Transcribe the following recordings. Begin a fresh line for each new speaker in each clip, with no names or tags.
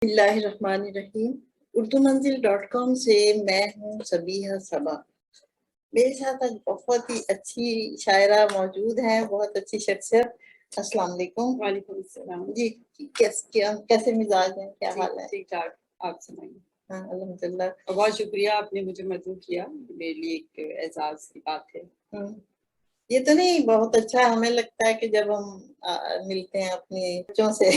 اللہ الرحمن الرحیم. اردومنزل.com سے میں ہوں سبیحہ صبا. میرے ساتھ آج بہت ہی اچھی شاعرہ موجود ہیں, بہت اچھی شخصیت. السلام علیکم.
وعلیکم السلام.
جی, کیسے مزاج ہیں, کیا حال ہے؟
ٹھیک ٹھاک, آپ سنائیے.
ہاں الحمدللہ.
بہت شکریہ, آپ نے مجھے مدعو کیا, میرے لیے ایک اعزاز کی بات ہے.
یہ تو نہیں, بہت اچھا. ہمیں لگتا ہے کہ جب ہم ملتے ہیں اپنے بچوں سے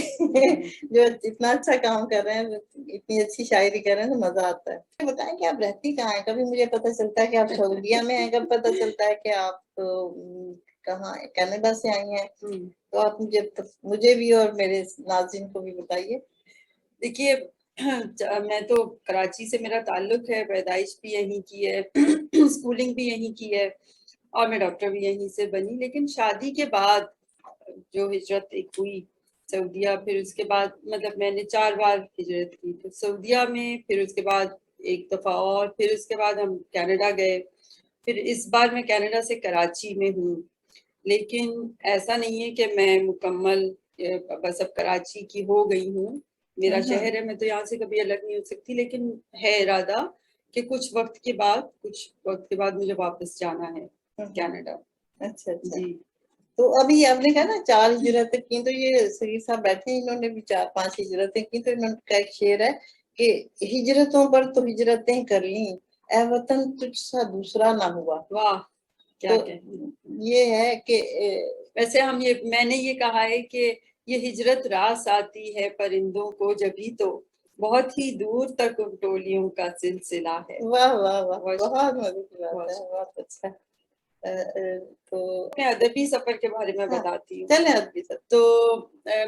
جو اتنا اچھا کام کر رہے ہیں, اتنی اچھی شاعری کر رہے ہیں, تو مزہ آتا ہے. بتائیں کہ آپ رہتی کہاں ہیں؟ کبھی مجھے پتہ چلتا ہے کہ آپ سعودیہ میں ہیں, کب پتہ چلتا ہے کہ آپ کہاں, کینیڈا سے آئی ہیں. تو آپ مجھے بھی اور میرے ناظرین کو بھی بتائیے.
دیکھیے, میں تو کراچی سے میرا تعلق ہے, پیدائش بھی یہیں کی ہے, اسکولنگ بھی یہیں کی ہے, اور میں ڈاکٹر بھی یہیں سے بنی. لیکن شادی کے بعد جو ہجرت ایک ہوئی سعودیہ, پھر اس کے بعد مطلب میں نے 4 بار ہجرت کی. تو سعودیہ میں, پھر اس کے بعد ایک دفعہ اور, پھر اس کے بعد ہم کینیڈا گئے. پھر اس بار میں کینیڈا سے کراچی میں ہوں. لیکن ایسا نہیں ہے کہ میں مکمل بس اب کراچی کی ہو گئی ہوں. میرا شہر ہے, میں تو یہاں سے کبھی الگ نہیں ہو سکتی. لیکن ہے ارادہ کہ کچھ وقت کے بعد مجھے واپس جانا ہے کینیڈا.
اچھا اچھا.
جی,
تو ابھی آپ نے کہا نا 4 ہجرتیں کی, تو یہ سعید صاحب بیٹھے ہیں, انہوں نے بھی 4-5 ہجرتیں کی. تو انہوں کا ایک شعر ہے کہ ہجرتوں پر تو ہجرتیں کر لیں, اے وطن تجھ سا دوسرا نہ ہوا.
واہ, کیا کہیں.
یہ ہے کہ
ویسے میں نے یہ کہا ہے کہ یہ ہجرت راس آتی ہے پرندوں کو, جبھی تو بہت ہی دور تک ان ٹولیوں کا سلسلہ ہے.
واہ واہ واہ, بہت مزے کی بات ہے, بہت اچھا. تو
میں ادبی سفر کے بارے میں بتاتی ہوں.
چلیں ادبی سفر.
تو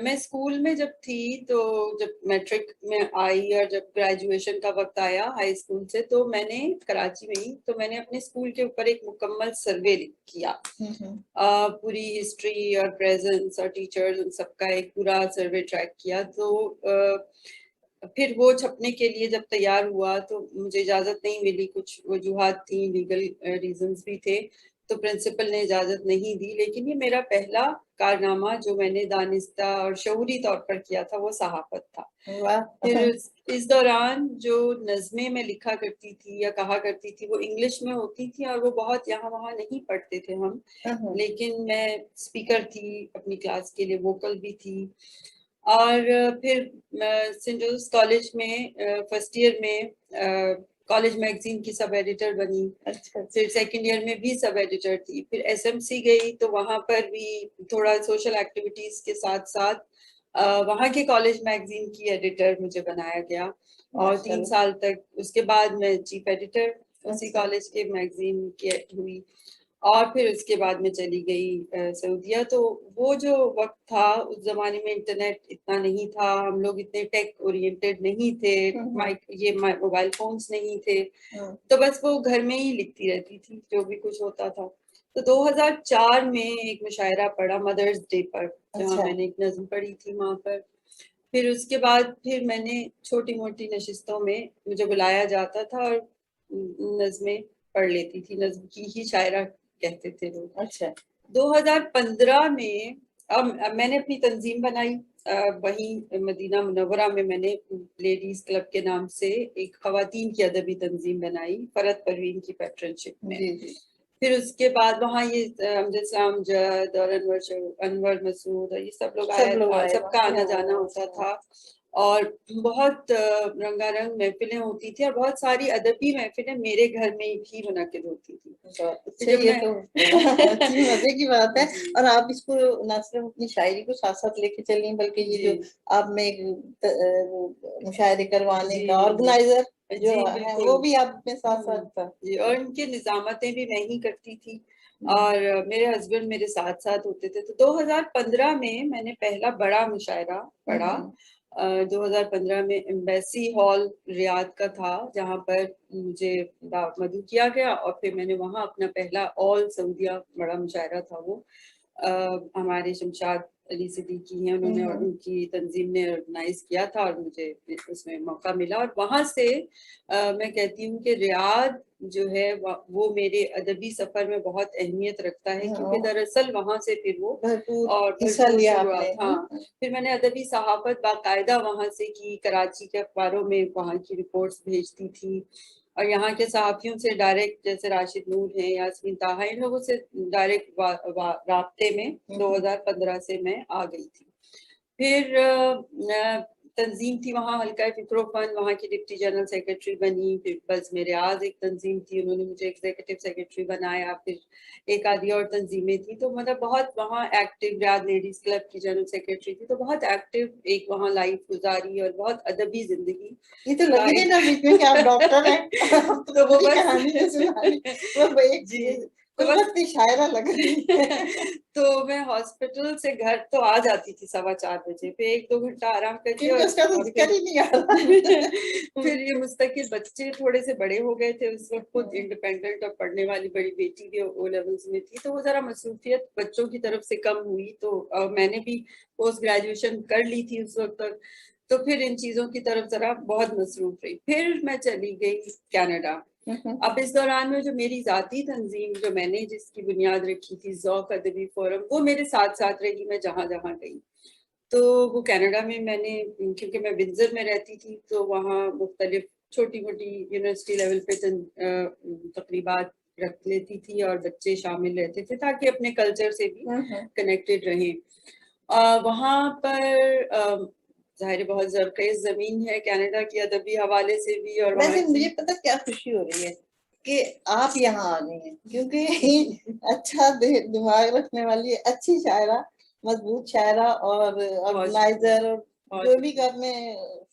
میں اسکول میں جب تھی, تو جب میٹرک میں آئی اور جب گریجویشن کا وقت آیا ہائی اسکول سے, تو میں نے کراچی میں ہی, تو میں نے اپنے اسکول کے اوپر ایک مکمل سروے کیا. پوری ہسٹری اور پریزنس اور ٹیچرز ان سب کا ایک پورا سروے ٹریک کیا. تو پھر وہ چھپنے کے لیے جب تیار ہوا, تو مجھے اجازت نہیں ملی. کچھ وجوہات تھیں, لیگل ریزنز بھی تھے, تو پرنسپل نے اجازت نہیں دی. لیکن یہ میرا پہلا کارنامہ جو میں نے دانستہ اور شعوری طور پر کیا تھا, وہ صحافت تھا. پھر اس دوران جو نظمیں میں لکھا کرتی تھی یا کہا کرتی تھی, وہ انگلش میں ہوتی تھی, اور وہ بہت یہاں وہاں نہیں پڑھتے تھے ہم. لیکن میں اسپیکر تھی اپنی کلاس کے لیے, ووکل بھی تھی. اور پھر سینٹ جوزف کالج میں فرسٹ ایئر میں کالج میگزین کی سب ایڈیٹر بنی. پھر سیکنڈ ایئر میں بھی سب ایڈیٹر تھی. پھر ایس ایم سی گئی, تو وہاں پر بھی تھوڑا سوشل ایکٹیویٹیز کے ساتھ ساتھ وہاں کے کالج میگزین کی ایڈیٹر مجھے بنایا گیا. اور 3 سال تک, اس کے بعد میں چیف ایڈیٹر اسی کالج کے میگزین کی ہوئی. اور پھر اس کے بعد میں چلی گئی سعودیہ. تو وہ جو وقت تھا, اس زمانے میں انٹرنیٹ اتنا نہیں تھا, ہم لوگ اتنے ٹیک اورینٹیڈ نہیں تھے, یہ موبائل فونز نہیں تھے. تو بس وہ گھر میں ہی لکھتی رہتی تھی جو بھی کچھ ہوتا تھا. تو 2004 میں ایک مشاعرہ پڑھا مدرز ڈے پر, جہاں میں نے ایک نظم پڑھی تھی وہاں پر. پھر اس کے بعد پھر میں نے چھوٹی موٹی نشستوں میں مجھے بلایا جاتا تھا, اور نظمیں پڑھ لیتی تھی. نظم کی ہی شاعرہ کہتے تھے لوگ.
اچھا.
2015 میں میں نے اپنی تنظیم بنائی. وہیں مدینہ منورہ میں میں نے لیڈیز کلب کے نام سے ایک خواتین کی ادبی تنظیم بنائی, فرحت پروین کی پیٹرنشپ میں. پھر اس کے بعد وہاں یہ امجد اسلام جد اور انور مسعود اور یہ سب لوگ آئے, سب کا آنا جانا ہوتا تھا. اور بہت رنگا رنگ محفلیں ہوتی تھی, اور بہت ساری ادبی محفلیں میرے گھر میں ہی منعقد ہوتی تھی.
یہ تو اچھی مزے کی بات ہے. اور آپ اس کو نہ صرف اپنی شاعری کو ساتھ ساتھ لے کے چلیں, بلکہ یہ جو آپ میں مشاعرے کروانے کا آرگنائزر جو ہے, وہ بھی آپ اپنے ساتھ ساتھ تھا.
اور ان کی نظامتیں بھی میں ہی کرتی تھی, اور میرے ہسبینڈ میرے ساتھ ساتھ ہوتے تھے. تو 2015 میں نے پہلا بڑا مشاعرہ پڑھا. 2015 میں ایمبیسی ہال ریاض کا تھا, جہاں پر مجھے مدعو کیا گیا, اور پھر میں نے وہاں اپنا پہلا آل سعودیہ بڑا مشاعرہ تھا. وہ ہمارے شمشاد علی صدیقی ہیں, انہوں نے اور ان کی تنظیم نے آرگنائز کیا تھا اور مجھے اس میں موقع ملا. اور وہاں سے میں کہتی ہوں کہ ریاض جو ہے وہ میرے ادبی سفر میں بہت اہمیت رکھتا ہے, کیونکہ دراصل وہاں سے پھر وہ اور شروعات. ہاں, پھر میں نے ادبی صحافت باقاعدہ وہاں سے کی, کراچی کے اخباروں میں وہاں کی رپورٹس بھیجتی تھی, اور یہاں کے صحافیوں سے ڈائریکٹ, جیسے راشد نور ہیں, یاسمین طاہا, ان لوگوں سے ڈائریکٹ رابطے میں 2015 سے میں آ گئی تھی. پھر تنظیم تھی وہاں حلقہ فکر و فن, وہاں کی ڈپٹی جنرل سیکرٹری بنی. پھر بس میرے آج ایک تنظیم تھی, انہوں نے مجھے ایگزیکٹو سیکرٹری بنایا. پھر ایک آدھی اور تنظیمیں تھیں, تو مطلب بہت وہاں ایکٹیو. ریاض لیڈیز کلب کی جنرل سیکرٹری تھی, تو بہت ایکٹیو ایک وہاں لائف گزاری, اور بہت ادبی زندگی.
یہ تو لگی نہیں نا بیچ میں کہ آپ ڈاکٹر ہیں,
تو وہ بس
کہانی میں سنانی, وہ ایک چیز قدرت کی شاعرہ لگ رہی ہے.
تو میں ہاسپٹل سے گھر تو آ جاتی تھی 4:15 بجے, پھر 1-2 گھنٹہ آرام کر کے,
اس کا تو ذکر ہی نہیں آ رہا.
پھر یہ مستقل بچے تھوڑے سے بڑے ہو گئے تھے اس وقت, خود انڈیپینڈنٹ اور پڑھنے والی بڑی بیٹی بھی او لیولز میں تھی, تو وہ ذرا مصروفیت بچوں کی طرف سے کم ہوئی. تو میں نے بھی پوسٹ گریجویشن کر لی تھی اس وقت تک, تو پھر ان چیزوں کی طرف ذرا بہت مصروف رہی. پھر میں چلی گئی کینیڈا. اب اس دوران میں جو میری ذاتی تنظیم جو میں نے جس کی بنیاد رکھی تھی, ذوق ادبی فورم, وہ میرے ساتھ ساتھ رہی میں جہاں جہاں گئی. تو وہ کینیڈا میں میں نے, کیونکہ میں ونزر میں رہتی تھی, تو وہاں مختلف چھوٹی موٹی یونیورسٹی لیول پہ تقریبات رکھ لیتی تھی, اور بچے شامل رہتے تھے تاکہ اپنے کلچر سے بھی کنیکٹڈ رہیں. وہاں پر ظاہر بہت زرخیز زمین ہے کینیڈا کی ادبی حوالے سے بھی. اور
ویسے مجھے پتہ کیا خوشی ہو رہی ہے کہ آپ یہاں آ گئی ہیں, کیونکہ اچھا دماغ رکھنے والی اچھی شاعرہ, مضبوط شاعرہ, اور آرگنائزر, جو بھی گھر میں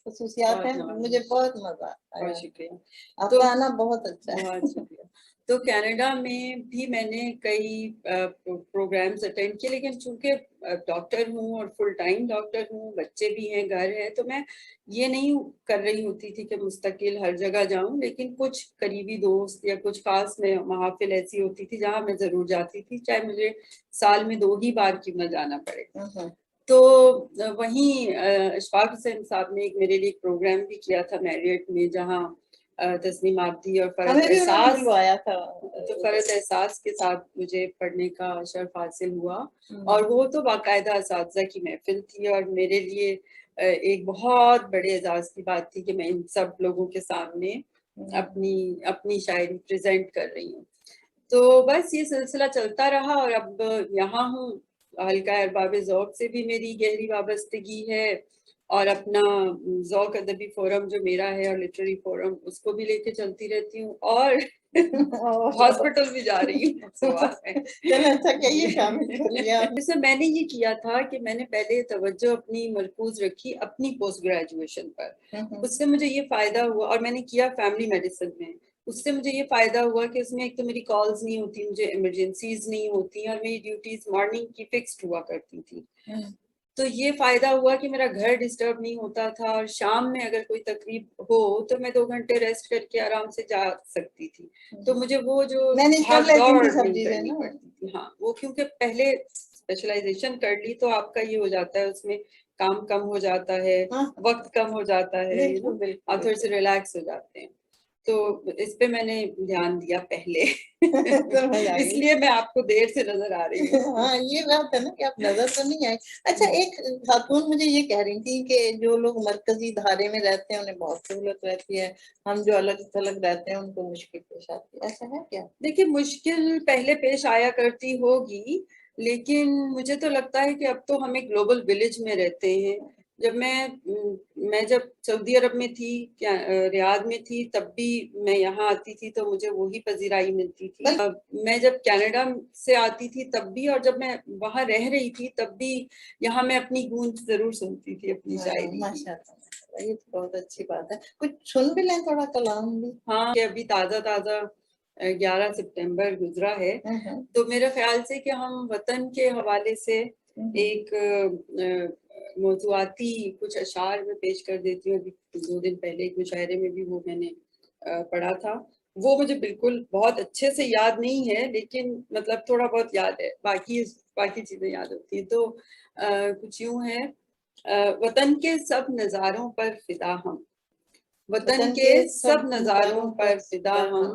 خصوصیات ہیں, مجھے بہت مزہ آیا.
شکریہ.
آپ کا آنا بہت اچھا ہے.
بہت شکریہ. تو کینیڈا میں بھی میں نے کئی پروگرامز اٹینڈ کیے, لیکن چونکہ ڈاکٹر ہوں اور فل ٹائم ڈاکٹر ہوں, بچے بھی ہیں, گھر ہے, تو میں یہ نہیں کر رہی ہوتی تھی کہ مستقل ہر جگہ جاؤں. لیکن کچھ قریبی دوست یا کچھ خاص میں محافل ایسی ہوتی تھی جہاں میں ضرور جاتی تھی, چاہے مجھے سال میں 2 ہی بار کیوں نہ جانا پڑے. تو وہیں اشفاق حسین صاحب نے میرے لیے ایک پروگرام بھی کیا تھا میریٹ میں, جہاں تسنیم عابدی اور فرحت احساس کے ساتھ مجھے پڑھنے کا شرف حاصل ہوا. اور وہ تو باقاعدہ اساتذہ کی محفل تھی, اور میرے لیے ایک بہت بڑے اعزاز کی بات تھی کہ میں ان سب لوگوں کے سامنے اپنی شاعری پریزنٹ کر رہی ہوں. تو بس یہ سلسلہ چلتا رہا, اور اب یہاں ہوں. حلقہ ارباب ذوق سے بھی میری گہری وابستگی ہے, اور اپنا ذوق ادبی فورم جو میرا ہے اور لٹریری فورم, اس کو بھی لے کے چلتی رہتی ہوں, اور ہاسپٹل بھی جا رہی ہوں. جیسے میں نے یہ کیا تھا کہ میں نے پہلے توجہ اپنی مرکوز رکھی اپنی پوسٹ گریجویشن پر. اس سے مجھے یہ فائدہ ہوا, اور میں نے کیا فیملی میڈیسن میں. اس سے مجھے یہ فائدہ ہوا کہ اس میں ایک تو میری کالز نہیں ہوتی, مجھے ایمرجنسیز نہیں ہوتی, اور میری ڈیوٹیز مارننگ کی فکسڈ ہوا کرتی تھی. تو یہ فائدہ ہوا کہ میرا گھر ڈسٹرب نہیں ہوتا تھا, اور شام میں اگر کوئی تقریب ہو تو میں 2 گھنٹے ریسٹ کر کے آرام سے جا سکتی تھی. تو مجھے وہ جو بھاگ دوڑ نہیں کرنی پڑتی تھی. ہاں, وہ کیونکہ پہلے اسپیشلائزیشن کر لی تو آپ کا یہ ہو جاتا ہے, اس میں کام کم ہو جاتا ہے, وقت کم ہو جاتا ہے, آپ تھوڑے سے ریلیکس ہو جاتے ہیں. تو اس پہ میں نے دھیان دیا پہلے, اس لیے میں آپ کو دیر سے نظر آ رہی ہوں.
ہاں, یہ بات ہے نا کہ آپ نظر تو نہیں آئے. اچھا, ایک خاتون مجھے یہ کہہ رہی تھی کہ جو لوگ مرکزی دھارے میں رہتے ہیں انہیں بہت سہولت رہتی ہے, ہم جو الگ تھلگ رہتے ہیں ان کو مشکل پیش آتی ہے. ایسا ہے کیا؟
دیکھیے, مشکل پہلے پیش آیا کرتی ہوگی, لیکن مجھے تو لگتا ہے کہ اب تو ہم ایک گلوبل ولیج میں رہتے ہیں. جب میں سعودی عرب میں تھی, ریاض میں تھی, تب بھی میں یہاں آتی تھی تو مجھے وہی پذیرائی ملتی تھی. میں جب کینیڈا سے آتی تھی تب بھی, اور جب میں وہاں رہ رہی تھی تب بھی یہاں میں اپنی گونج ضرور سنتی تھی اپنی شاعری.
ماشاءاللہ, یہ تو بہت اچھی بات ہے. کچھ سن بھی لیں تھوڑا کلام بھی.
ہاں, کہ ابھی تازہ 11 سپٹمبر گزرا ہے, تو میرے خیال سے کہ ہم وطن کے حوالے سے ایک موضوعاتی کچھ اشعار میں پیش کر دیتی ہوں. ابھی 2 دن پہلے ایک مشاعرے میں بھی وہ میں نے پڑھا تھا, وہ مجھے بالکل بہت اچھے سے یاد نہیں ہے، لیکن مطلب تھوڑا بہت یاد ہے، باقی چیزیں یاد ہوتی ہیں. تو کچھ یوں ہے، وطن کے سب نظاروں پر فدا ہم، وطن کے سب نظاروں پر فدا ہم،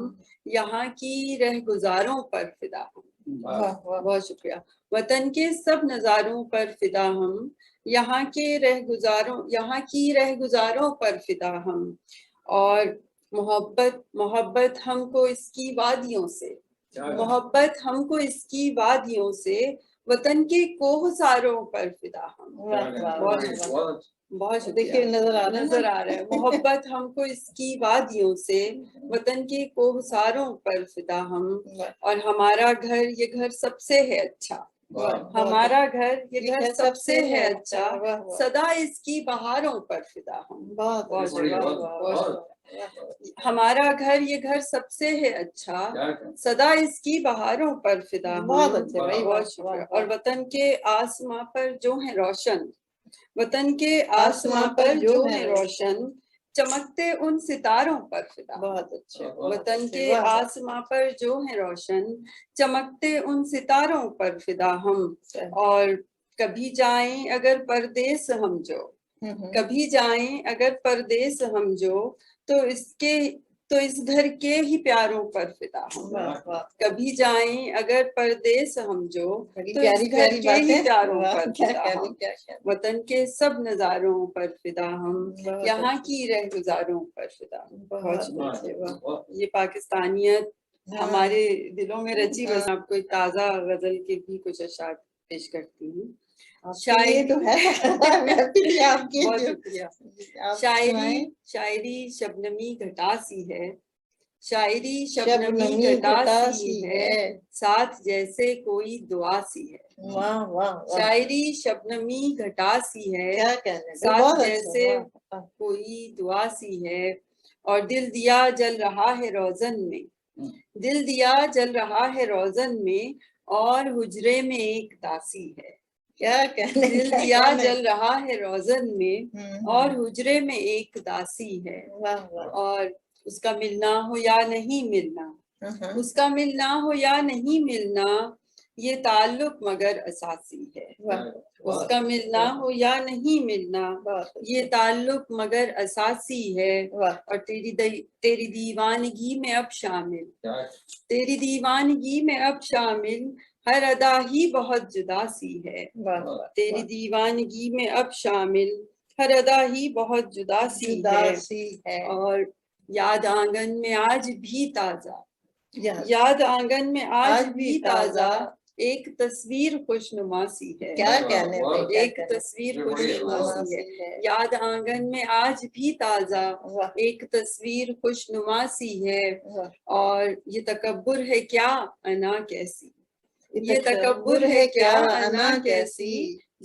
یہاں کی رہ گزاروں پر فدا ہم. بہت شکریہ. وطن کے سب نظاروں پر فدا ہم، یہاں کی رہ گزاروں پر فدا ہم، اور محبت ہم کو اس کی وادیوں سے، محبت ہم کو اس کی وادیوں سے، وطن کے کوہساروں پر فدا ہم. بہت
دیکھیے
نظر آ رہا ہے. محبت ہم کو اس کی وادیوں سے، وطن کے کوہساروں پر فدا ہم، اور ہمارا گھر یہ گھر سب سے ہے اچھا، ہمارا گھر یہ گھر سب سے ہے اچھا، سدا اس کی بہاروں پر فدا ہم. ہمارا گھر یہ گھر سب سے ہے اچھا، سدا اس کی بہاروں پر فدا ہم. بہت شکریہ. اور وطن کے آسماں پر جو ہے روشن، وطن کے آسماں پر جو ہے روشن، چمکتے ان ستاروں پر فدا.
بہت اچھے.
وطن کے آسماں پر جو ہے روشن، چمکتے ان ستاروں پر فدا ہم. اور کبھی جائیں اگر پردیس ہم جو، کبھی جائیں اگر پردیس ہم جو، تو اس گھر کے ہی پیاروں پر فدا ہم. کبھی جائیں اگر پردیس ہم جو، تو اس گھر کے ہی پیاروں پر فدا ہم. وطن کے سب نظاروں پر فدا ہم، یہاں کی رہ گزاروں پر فدا ہم. یہ پاکستانیت ہمارے دلوں میں رچی بس. آپ کو ایک تازہ غزل کے بھی کچھ اشعار پیش کرتی ہوں. شاعری شبنمی گھٹا سی ہے، شاعری شبنمی گھٹا سی ہے، ساتھ جیسے کوئی دعا سی ہے. شاعری شبنمی گھٹا سی ہے، ساتھ جیسے کوئی دعا سی ہے، اور دل دیا جل رہا ہے روزن میں، دل دیا جل رہا ہے روزن میں، اور حجرے میں ایک داسی ہے. دل دیا جل رہا ہے روزن میں، اور حجرے میں ایک داسی ہے. اور اس کا ملنا ہو یا نہیں ملنا، اس کا ملنا ہو یا نہیں ملنا، یہ تعلق مگر اساسی ہے. اس کا ملنا ہو یا نہیں ملنا، یہ تعلق مگر اساسی ہے. اور تیری دیوانگی میں اب شامل، تیری دیوانگی میں اب شامل، ہر ادا ہی بہت جدا سی ہے. تیری دیوانگی میں اب شامل، ہر ادا ہی بہت جدا سی ہے. اور یاد آنگن میں آج بھی تازہ، یاد آنگن میں آج بھی تازہ، ایک تصویر خوش نما سی ہے. ایک تصویر خوش نما سی ہے. یاد آنگن میں آج بھی تازہ، ایک تصویر خوش نما سی ہے. اور یہ تکبر ہے کیا انا کیسی، یہ تکبر ہے کیا انا کیسی،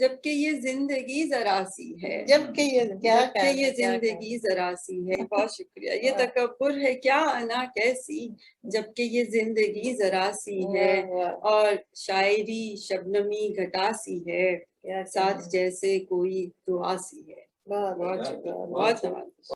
جبکہ یہ زندگی ذرا سی ہے.
جبکہ
یہ زندگی ذرا سی ہے. بہت شکریہ. یہ تکبر ہے کیا انا کیسی، جبکہ یہ زندگی ذرا سی ہے. اور شاعری شبنمی گھٹا سی ہے، ساتھ جیسے کوئی دعا سی ہے. بہت شکریہ. بہت